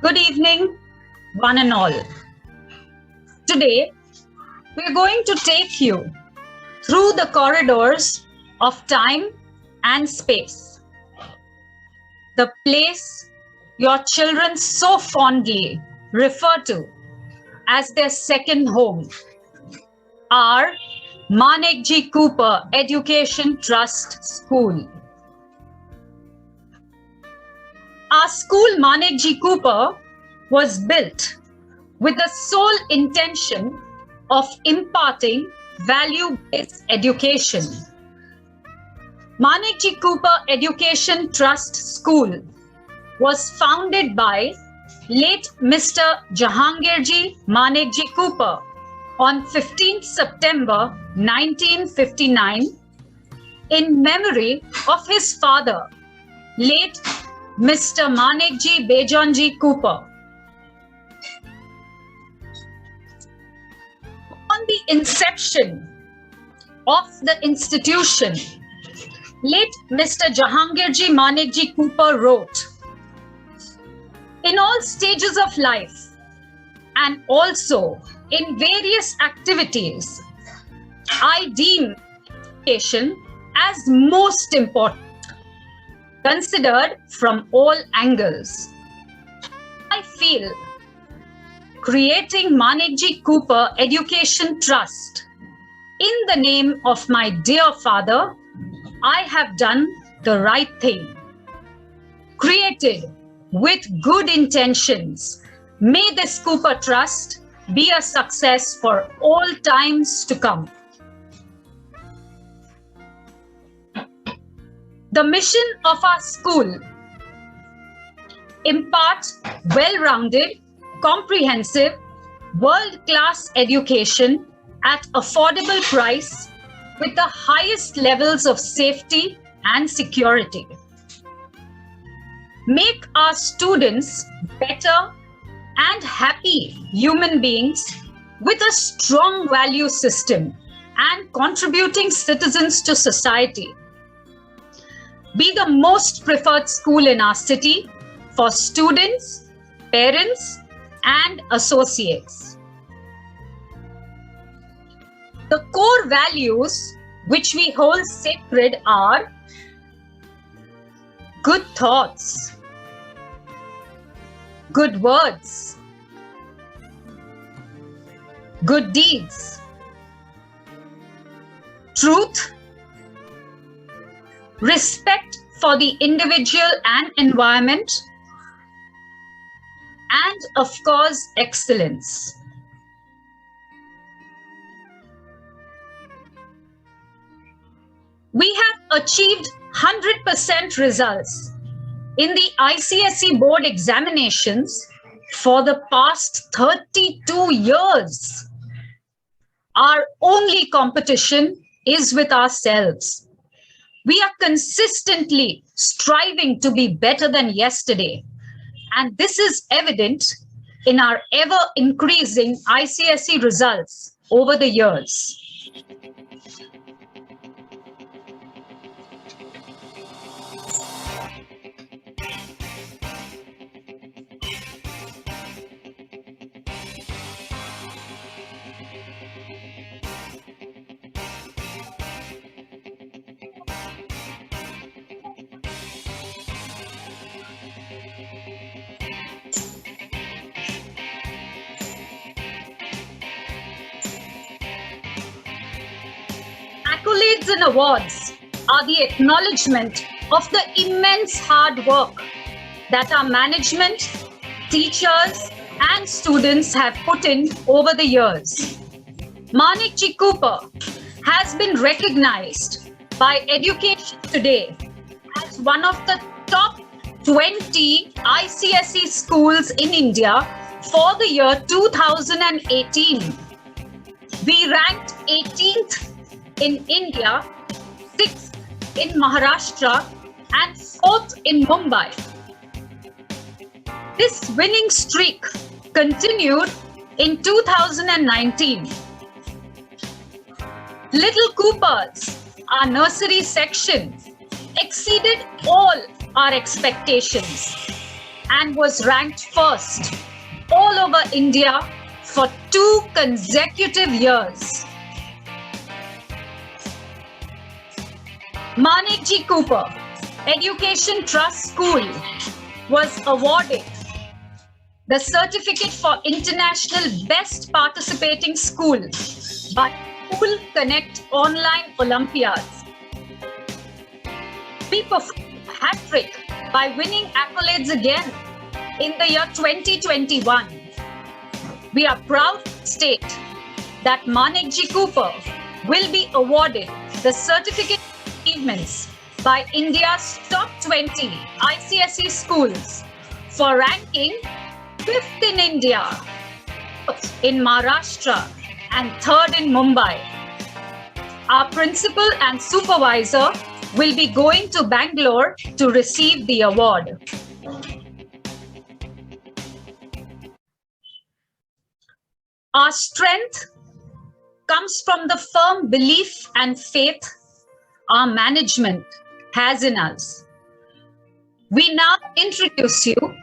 Good evening, one and all. Today, we're going to take you through the corridors of time and space. The place your children so fondly refer to as their second home. Our Maneckji Cooper Education Trust School. Our school, Maneckji Cooper, was built with the sole intention of imparting value-based education. Maneckji Cooper Education Trust School was founded by late Mr. Jahangirji Maneckji Cooper on 15th September 1959 in memory of his father, late Mr. Maneckji Bejonji Cooper. On the inception of the institution, late Mr. Jahangirji Maneckji Cooper wrote, "In all stages of life and also in various activities, I deem education as most important, considered from all angles. I feel creating Maneckji Cooper Education Trust in the name of my dear father, I have done the right thing. Created with good intentions, may this Cooper Trust be a success for all times to come." The mission of our school: impart well-rounded, comprehensive, world-class education at affordable price with the highest levels of safety and security. Make our students better and happy human beings with a strong value system and contributing citizens to society. Be the most preferred school in our city for students, parents, and associates. The core values which we hold sacred are good thoughts, good words, good deeds, truth, respect for the individual and environment, and of course, excellence. We have achieved 100% results in the ICSE board examinations for the past 32 years. Our only competition is with ourselves. We are consistently striving to be better than yesterday, and this is evident in our ever-increasing ICSE results over the years. Accolades and awards are the acknowledgement of the immense hard work that our management, teachers, and students have put in over the years. Maneckji Cooper has been recognized by Education Today as one of the top 20 ICSE schools in India for the year 2018. We ranked 18th in India, 6th in Maharashtra, and 4th in Mumbai. This winning streak continued in 2019. Little Coopers, our nursery section, exceeded all our expectations and was ranked first all over India for 2 consecutive years. Maneckji Cooper Education Trust School was awarded the certificate for International Best Participating School by School Connect Online Olympiads. We performed a hat-trick by winning accolades again in the year 2021. We are proud to state that Maneckji Cooper will be awarded the certificate of achievements by India's top 20 ICSE schools for ranking 5th in India, 4th in Maharashtra, and 3rd in Mumbai. Our principal and supervisor will be going to Bangalore to receive the award. Our strength comes from the firm belief and faith our management has in us. We now introduce you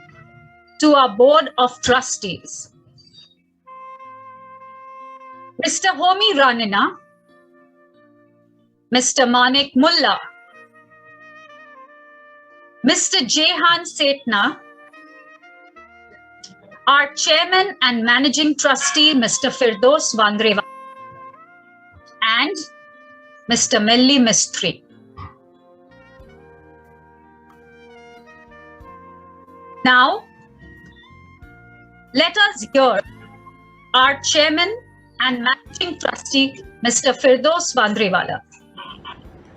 to our Board of Trustees. Mr. Homi Ranina, Mr. Manik Mullah, Mr. Jehan Setna, our Chairman and Managing Trustee, Mr. Firdos Vandrewala, and Mr. Melli Mistry. Now, let us hear our Chairman and Managing Trustee, Mr. Firdos Vandrewala.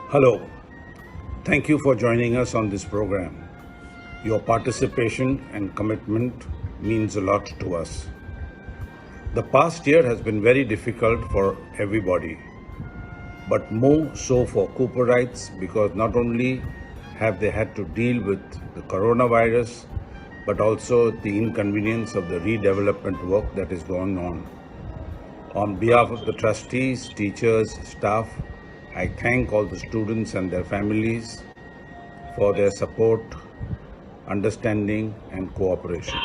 Hello. Thank you for joining us on this program. Your participation and commitment means a lot to us. The past year has been very difficult for everybody, but more so for Cooperites because not only have they had to deal with the coronavirus, but also the inconvenience of the redevelopment work that is going on. On behalf of the trustees, teachers, staff, I thank all the students and their families for their support, understanding, and cooperation.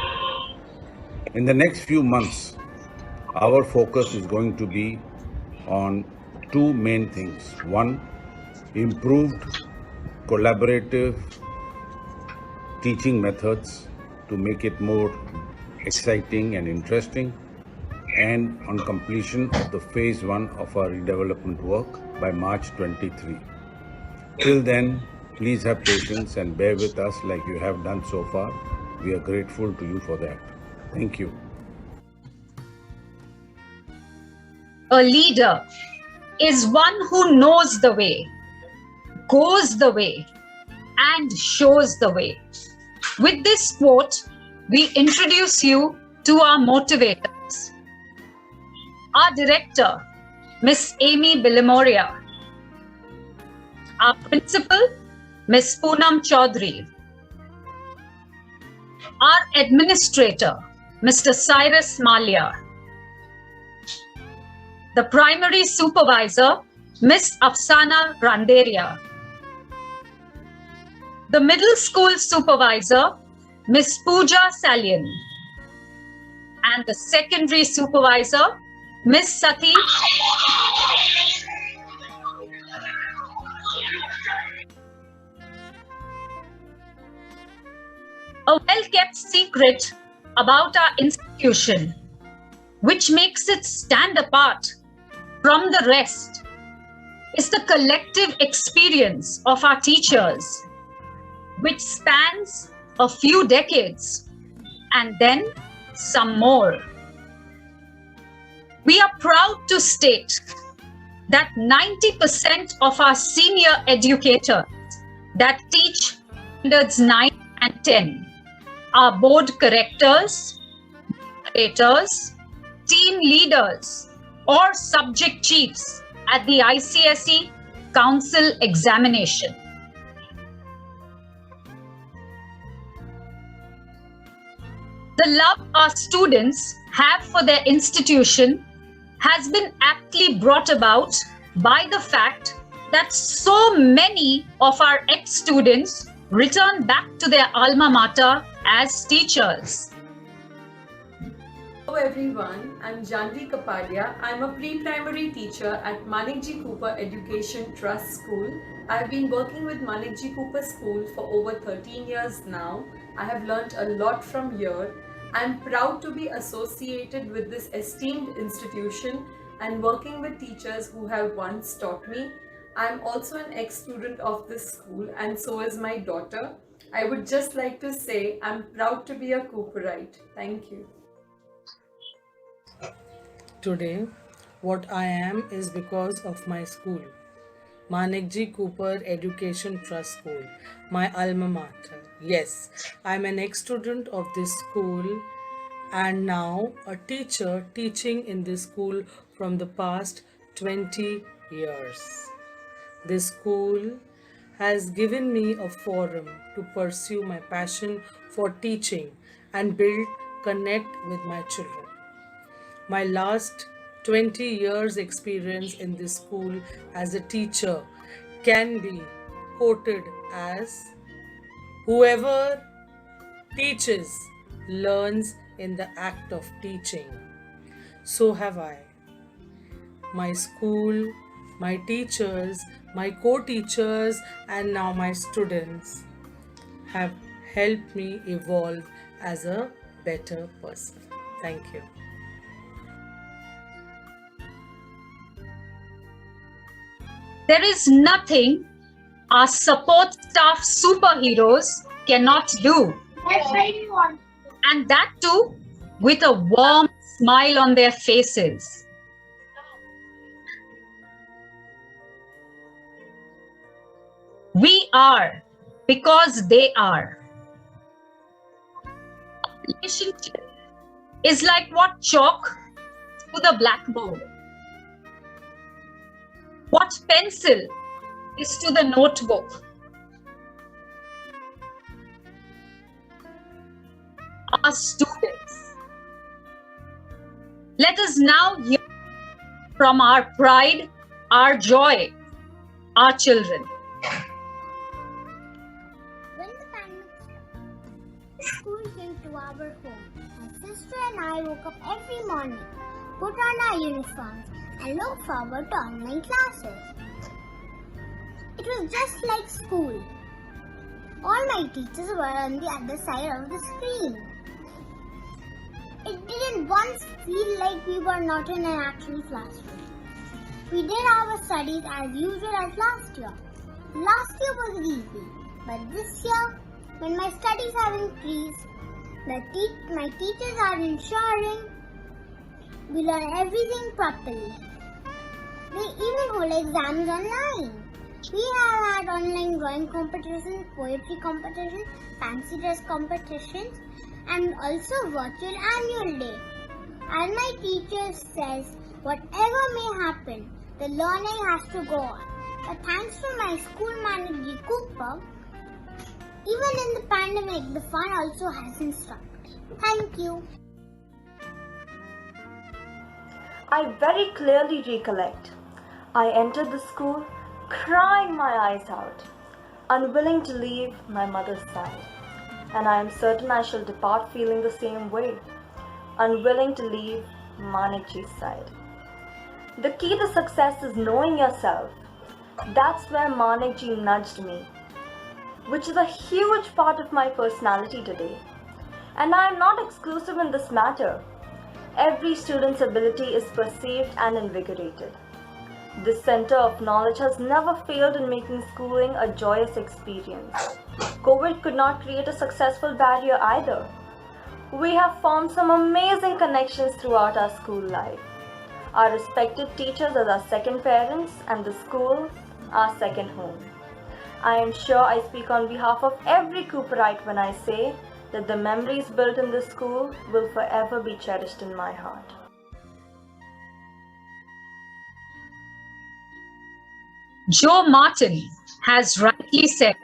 In the next few months, our focus is going to be on 2 main things. 1, improved collaborative teaching methods to make it more exciting and interesting, and on completion of the phase 1 of our redevelopment work by March 23. Till then, please have patience and bear with us like you have done so far. We are grateful to you for that. Thank you. A leader is one who knows the way, goes the way, and shows the way. With this quote, we introduce you to our motivators. Our director, Miss Amy Bilamoria. Our principal, Miss Poonam Chaudhary. Our administrator, Mr. Cyrus Malia. The primary supervisor, Miss Afsana Randeria. The middle school supervisor, Miss Pooja Salian. And the secondary supervisor, Miss Sati. A well-kept secret about our institution, which makes it stand apart from the rest, is the collective experience of our teachers, which spans a few decades and then some more. We are proud to state that 90% of our senior educators that teach standards 9 and 10 are board correctors, moderators, team leaders, or subject chiefs at the ICSE Council examination. The love our students have for their institution has been aptly brought about by the fact that so many of our ex-students return back to their alma mater as teachers. Hello everyone, I'm Janvi Kapadia. I'm a pre-primary teacher at Maneckji Cooper Education Trust School. I have been working with Maneckji Cooper School for over 13 years now. I have learnt a lot from here. I'm proud to be associated with this esteemed institution and working with teachers who have once taught me. I'm also an ex-student of this school and so is my daughter. I would just like to say I'm proud to be a Cooperite. Thank you. Today, what I am is because of my school, Maneckji Cooper Education Trust School, my alma mater. Yes, I'm an ex-student of this school and now a teacher teaching in this school from the past 20 years. This school has given me a forum to pursue my passion for teaching and build connect with my children. My last 20 years experience in this school as a teacher can be quoted as whoever teaches learns in the act of teaching. So have I. My school, my teachers, my co-teachers and now my students have helped me evolve as a better person. Thank you. There is nothing our support staff superheroes cannot do. And that too with a warm smile on their faces. We are because they are. Relationship is like what chalk to the blackboard, what pencil is to the notebook. Our students. Let us now hear from our pride, our joy, our children. When the pandemic started, school came to our home. My sister and I woke up every morning, put on our uniforms, and looked forward to online classes. It was just like school. All my teachers were on the other side of the screen. It didn't once feel like we were not in an actual classroom. We did our studies as usual as last year. Last year was easy, but this year, when my studies have increased, my teachers are ensuring we learn everything properly. They even hold exams online. We have had online drawing competitions, poetry competitions, fancy dress competitions, and also virtual annual day. As my teacher says, whatever may happen, the learning has to go on. But thanks to my school manager Cooper, even in the pandemic, the fun also hasn't stopped. Thank you. I very clearly recollect. I entered the school crying my eyes out, unwilling to leave my mother's side. And I am certain I shall depart feeling the same way, unwilling to leave Maneckji's side. The key to success is knowing yourself. That's where Maneckji nudged me, which is a huge part of my personality today. And I am not exclusive in this matter. Every student's ability is perceived and invigorated. This center of knowledge has never failed in making schooling a joyous experience. COVID could not create a successful barrier either. We have formed some amazing connections throughout our school life. Our respected teachers as our second parents and the school our second home. I am sure I speak on behalf of every Cooperite when I say that the memories built in this school will forever be cherished in my heart. Joe Martin has rightly said,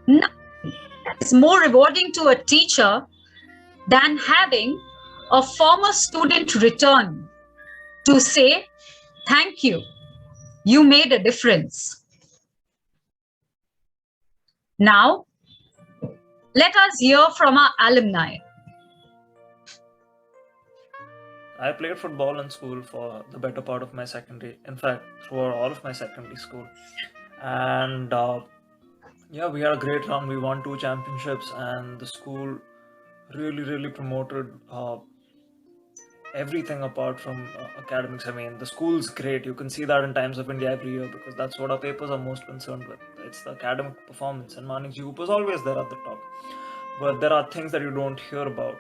nothing is more rewarding to a teacher than having a former student return to say, thank you, you made a difference. Now, Let us hear from our alumni. I played football in school for the better part of my secondary, in fact, throughout all of my secondary school. And yeah, we had a great run. We won 2 championships, and the school really promoted everything apart from academics. I mean, the school's great. You can see that in Times of India every year because that's what our papers are most concerned with. It's the academic performance, and Maneckji was always there at the top. But there are things that you don't hear about.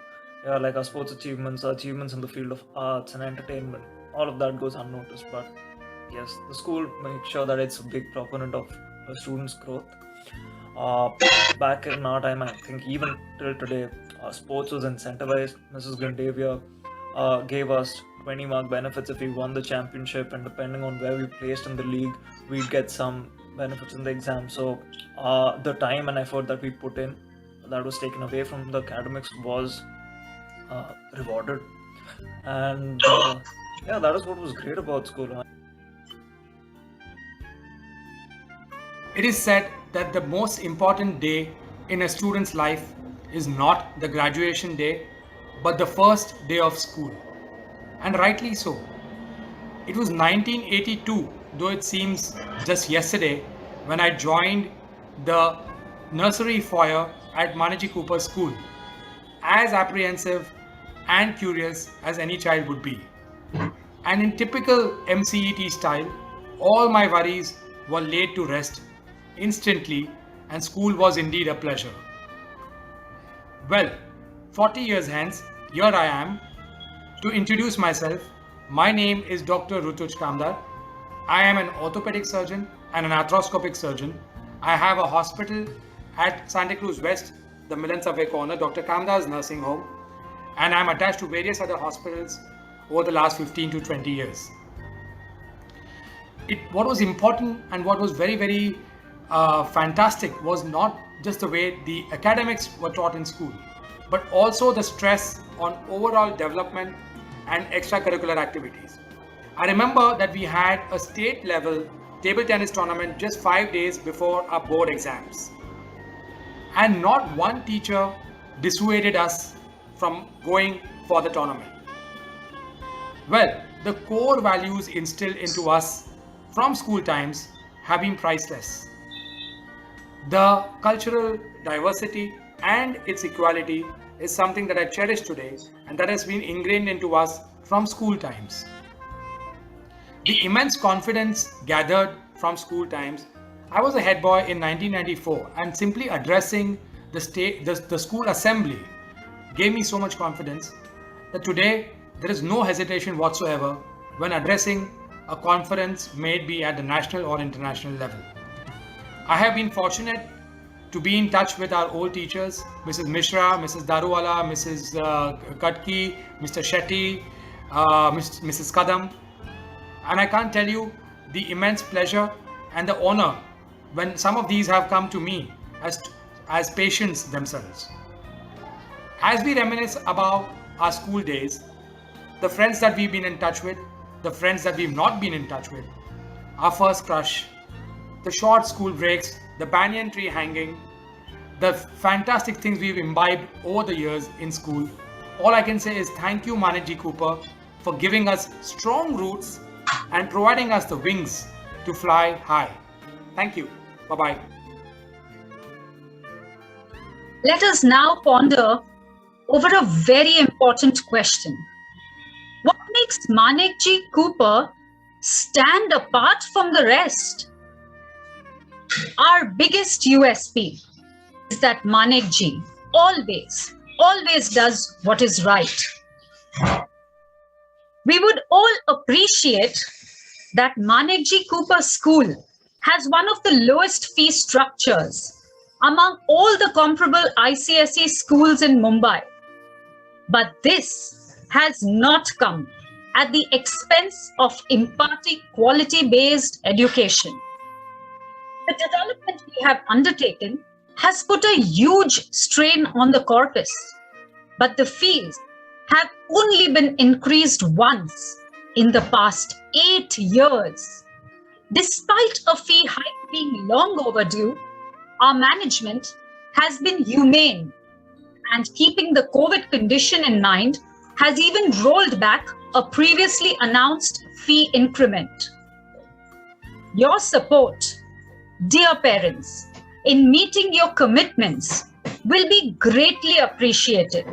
Yeah, like our sports achievements, our achievements in the field of arts and entertainment. All of that goes unnoticed. But yes, the school makes sure that it's a big proponent of students' growth. Back in our time, I think even till today, sports was incentivized. Mrs. Gandavia gave us 20 mark benefits if we won the championship, and depending on where we placed in the league, we'd get some benefits in the exam. So the time and effort that we put in, that was taken away from the academics, was rewarded. And yeah, that is what was great about school. It is said that the most important day in a student's life is not the graduation day, but the first day of school. And rightly so. It was 1982, though it seems just yesterday, when I joined the nursery foyer at Maneckji Cooper School, as apprehensive and curious as any child would be. And in typical MCET style, all my worries were laid to rest instantly, and school was indeed a pleasure. Well, 40 years hence, here I am to introduce myself. My name is Dr. Rutuj Kamdar. I am an orthopedic surgeon and an arthroscopic surgeon. I have a hospital at Santa Cruz West, the Milan Subway corner, Dr. Kamdar's nursing home, and I am attached to various other hospitals over the last 15 to 20 years. What was important and what was very fantastic was not just the way the academics were taught in school, but also the stress on overall development and extracurricular activities. I remember that we had a state level table tennis tournament just 5 days before our board exams. And not one teacher dissuaded us from going for the tournament. Well, the core values instilled into us from school times have been priceless. The cultural diversity and its equality is something that I cherish today, and that has been ingrained into us from school times. The immense confidence gathered from school times. I was a head boy in 1994, and simply addressing the school assembly gave me so much confidence that today there is no hesitation whatsoever when addressing a conference, may it be at the national or international level. I have been fortunate to be in touch with our old teachers, Mrs. Mishra, Mrs. Daruwala, Mrs. Katki, Mr. Shetty, Mrs. Kadam. And I can't tell you the immense pleasure and the honor when some of these have come to me as patients themselves. As we reminisce about our school days, the friends that we've been in touch with, the friends that we've not been in touch with, our first crush, the short school breaks, the banyan tree hanging, the fantastic things we've imbibed over the years in school. All I can say is thank you, Maneckji Cooper, for giving us strong roots and providing us the wings to fly high. Thank you. Bye-bye. Let us now ponder over a very important question. What makes Maneckji Cooper stand apart from the rest? Our biggest USP is that Maneckji always does what is right. We would all appreciate that Maneckji Cooper School has one of the lowest fee structures among all the comparable ICSE schools in Mumbai. But this has not come at the expense of imparting quality-based education. The development we have undertaken has put a huge strain on the corpus, but the fees have only been increased once in the past 8 years. Despite a fee hike being long overdue, our management has been humane, and keeping the COVID condition in mind, has even rolled back a previously announced fee increment. Your support, dear parents, in meeting your commitments will be greatly appreciated.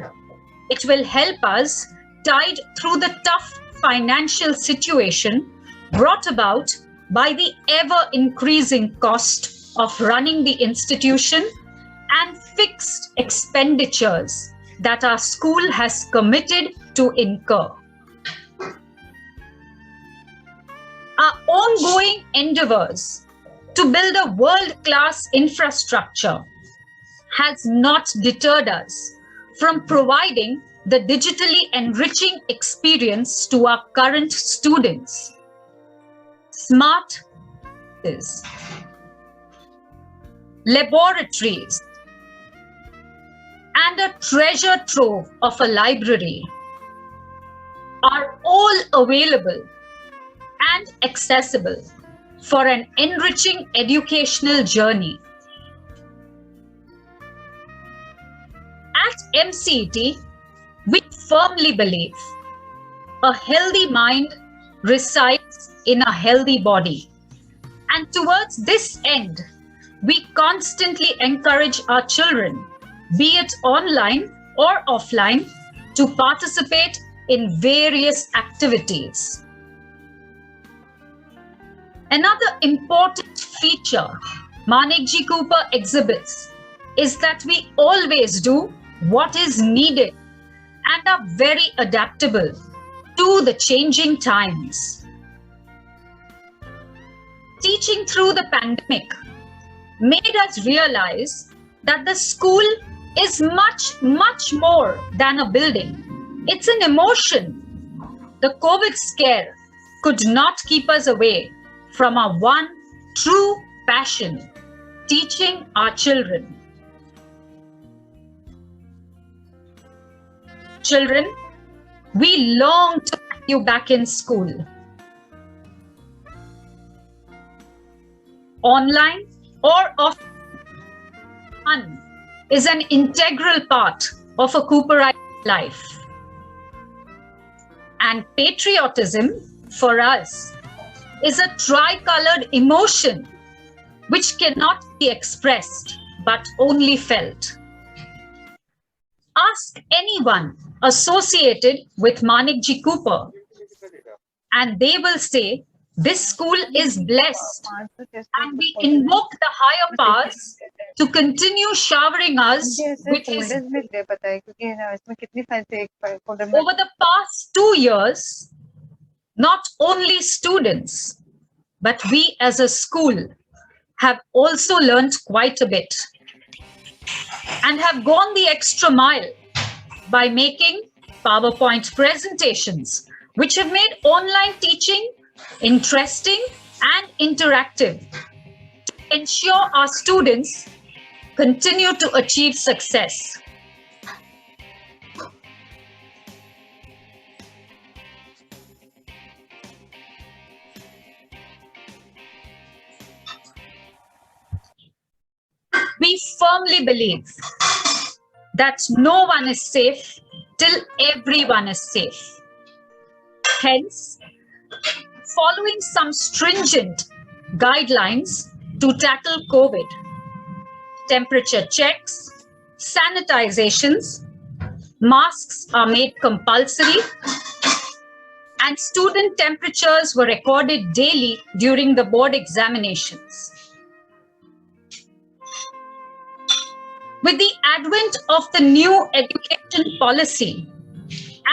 It will help us tide through the tough financial situation brought about by the ever-increasing cost of running the institution and fixed expenditures that our school has committed to incur. Our ongoing endeavors to build a world-class infrastructure has not deterred us from providing the digitally enriching experience to our current students. Smart laboratories and a treasure trove of a library are all available and accessible for an enriching educational journey. At MCET, we firmly believe a healthy mind resides in a healthy body. And towards this end, we constantly encourage our children, be it online or offline, to participate in various activities. Another important feature Maneckji Cooper exhibits is that we always do what is needed and are very adaptable to the changing times. Teaching through the pandemic made us realize that the school is much, much more than a building. It's an emotion. The COVID scare could not keep us away from our one true passion, teaching our children. Children, we long to have you back in school. Online or offline, fun is an integral part of a Cooperite life. And patriotism for us is a tricolored emotion which cannot be expressed but only felt. Ask anyone associated with Maneckji Cooper and they will say this school is blessed, and we invoke the higher powers to continue showering us with his. Over the past 2 years, not only students, but we as a school have also learnt quite a bit and have gone the extra mile by making PowerPoint presentations, which have made online teaching interesting and interactive to ensure our students continue to achieve success. We firmly believe that no one is safe till everyone is safe. Hence, following some stringent guidelines to tackle COVID, temperature checks, sanitizations, masks are made compulsory, and student temperatures were recorded daily during the board examinations. With the advent of the new education policy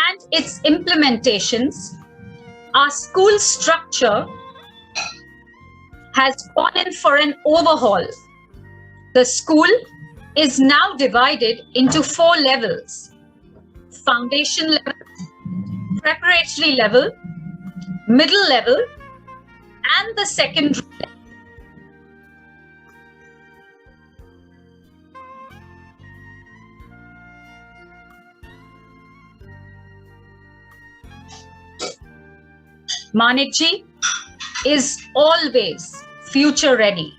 and its implementations, our school structure has gone in for an overhaul. The school is now divided into 4 levels: foundation level, preparatory level, middle level, and the secondary level. Maneckji is always future ready.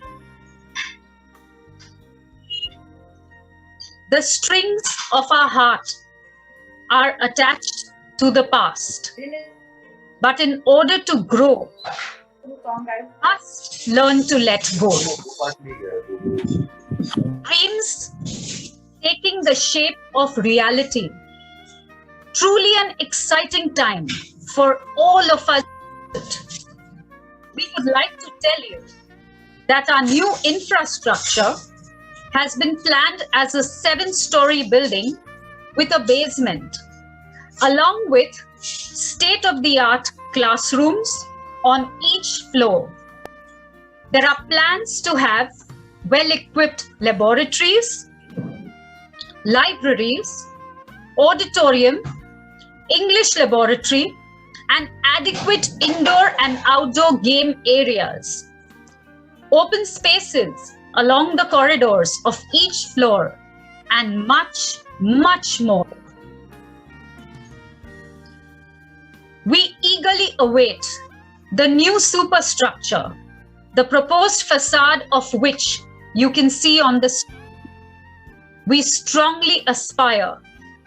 The strings of our heart are attached to the past. But in order to grow, we must learn to let go. Dreams taking the shape of reality. Truly an exciting time for all of us. We would like to tell you that our new infrastructure has been planned as a 7-story building with a basement, along with state-of-the-art classrooms on each floor. There are plans to have well-equipped laboratories, libraries, auditorium, English laboratory, and adequate indoor and outdoor game areas. Open spaces along the corridors of each floor, and much, much more. We eagerly await the new superstructure, the proposed facade of which you can see on the screen. We strongly aspire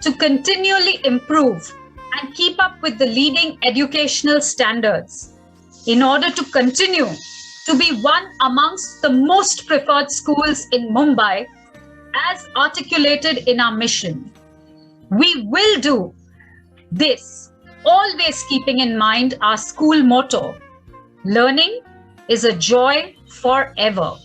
to continually improve and keep up with the leading educational standards in order to continue to be one amongst the most preferred schools in Mumbai as articulated in our mission. We will do this, always keeping in mind our school motto, learning is a joy forever.